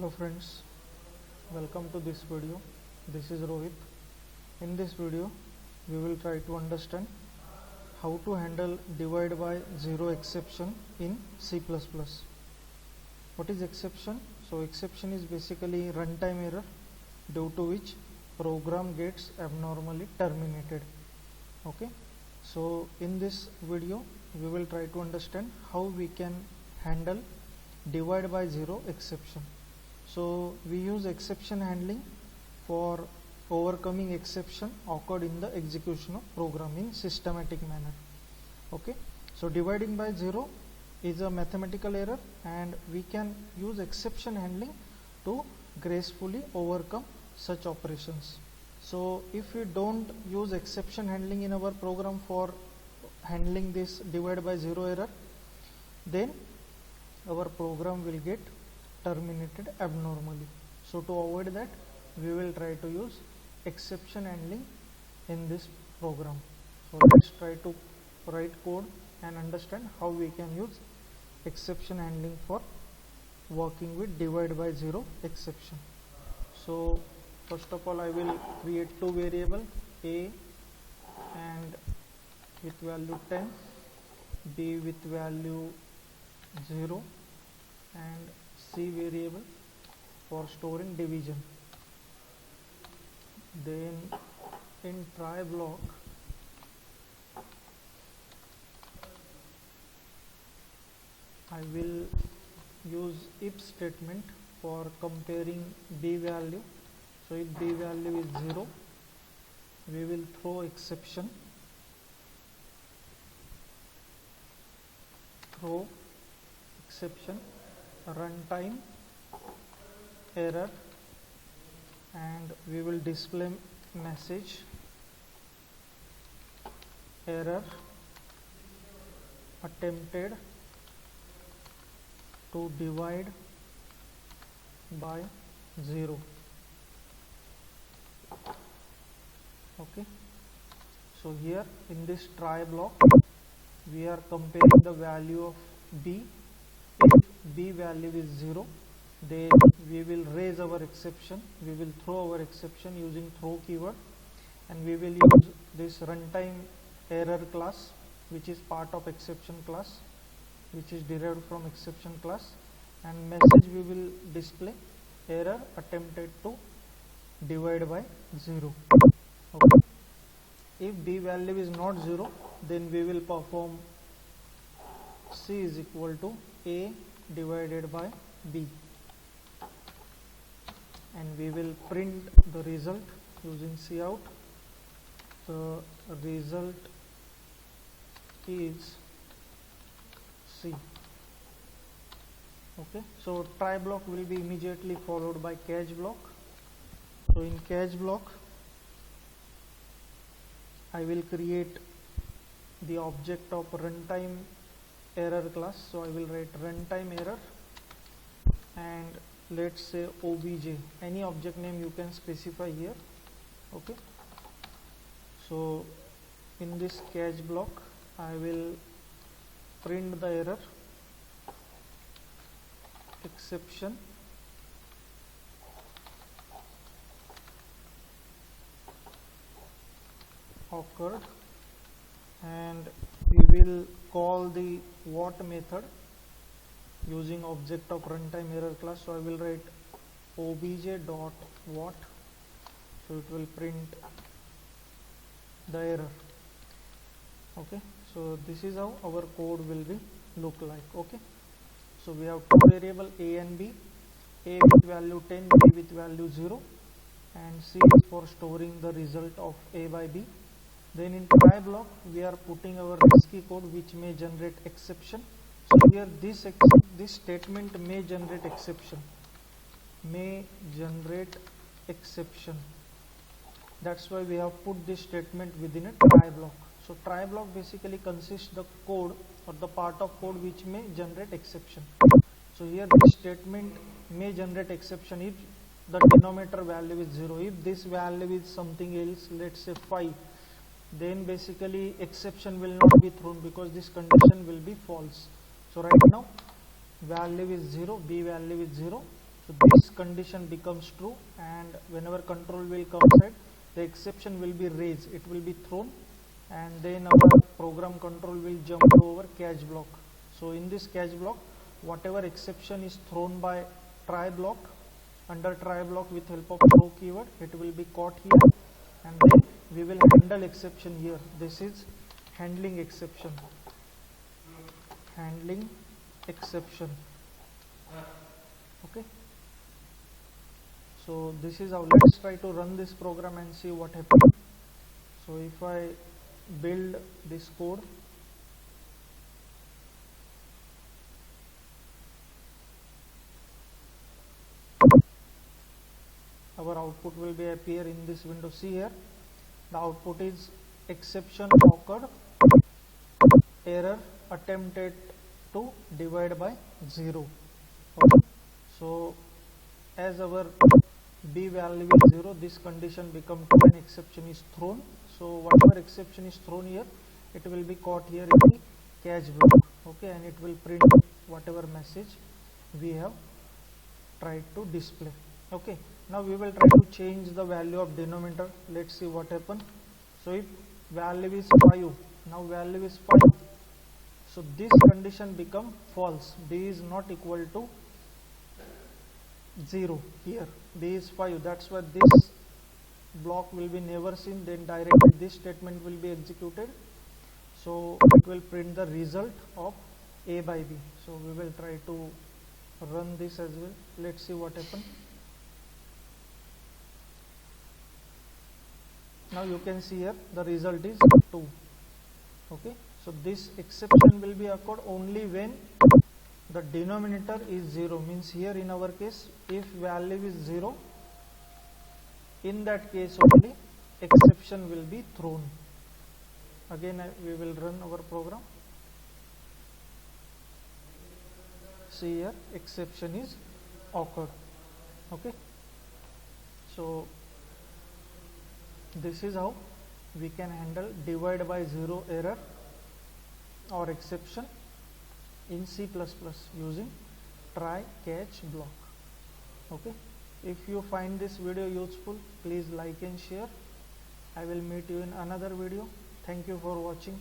Hello friends, welcome to this video. This is Rohit. In this video, we will try to understand how to handle divide by zero exception in C++. What is exception? So exception is basically runtime error due to which program gets abnormally terminated. Okay. So in this video, we will try to understand how we can handle divide by zero exception. So we use exception handling for overcoming exception occurred in the execution of program in systematic manner. Okay, so dividing by zero is a mathematical error and we can use exception handling to gracefully overcome such operations. So if we don't use exception handling in our program for handling this divide by zero error, then our program will get terminated abnormally. So to avoid that, we will try to use exception handling in this program. So let's try to write code and understand how we can use exception handling for working with divide by zero exception. So first of all, I will create two variables, a and with value 10, b with value 0, and c variable for storing division. Then in try block, I will use if statement for comparing b value. So if b value is 0, we will throw exception, runtime error, and we will display message error attempted to divide by 0. Okay, so here in this try block we are comparing the value of b. If b value is 0, then we will raise our exception, we will throw our exception using throw keyword, and we will use this runtime error class, which is part of exception class, which is derived from exception class, and message we will display error attempted to divide by 0. Okay. If b value is not 0, then we will perform c is equal to a divided by b, and we will print the result using cout. The result is c. Okay, so try block will be immediately followed by catch block. So in catch block, I will create the object of runtime error class. So I will write runtime error and let's say obj, any object name you can specify here. Okay, so in this catch block I will print the error exception occurred, and we will call the what method using object of runtime error class. So I will write obj dot what, so it will print the error. Okay, so this is how our code will be look like. Okay, so we have two variable a and b, a with value 10, b with value 0, and c is for storing the result of a by b. Then in try block we are putting our risky code which may generate exception. So here this statement may generate exception, that's why we have put this statement within a try block. So try block basically consists the code or the part of code which may generate exception. So here this statement may generate exception if the denominator value is 0. If this value is something else, let's say 5, then basically exception will not be thrown because this condition will be false. So right now value is 0, b value is 0, So this condition becomes true, and whenever control will come inside, the exception will be raised, it will be thrown, and then our program control will jump over catch block. So in this catch block, whatever exception is thrown by try block, under try block with help of throw keyword, it will be caught here, and then we will handle exception here. This is handling exception. Handling exception. Okay. So this is how. Let's try to run this program and see what happens. So if I build this code, our output will be appear in this window. See here, the output is exception occurred, error attempted to divide by 0. Okay. So as our b value is 0, this condition becomes true and exception is thrown. So whatever exception is thrown here, it will be caught here in the catch block. Okay, and it will print whatever message we have tried to display. Okay, now we will try to change the value of denominator. Let's see what happens. So if value is 5, now value is 5, so this condition become false. B is not equal to 0 here. B is 5, that's why this block will be never seen, then directly this statement will be executed. So it will print the result of A by B. So we will try to run this as well. Let's see what happens. Now you can see here the result is 2. Okay, so this exception will be occurred only when the denominator is 0, means here in our case, if value is 0, in that case only exception will be thrown. Again we will run our program. See here, exception is occurred. Okay, so this is how we can handle divide by 0 error or exception in C++ using try catch block. Okay, if you find this video useful, please like and share. I will meet you in another video. Thank you for watching.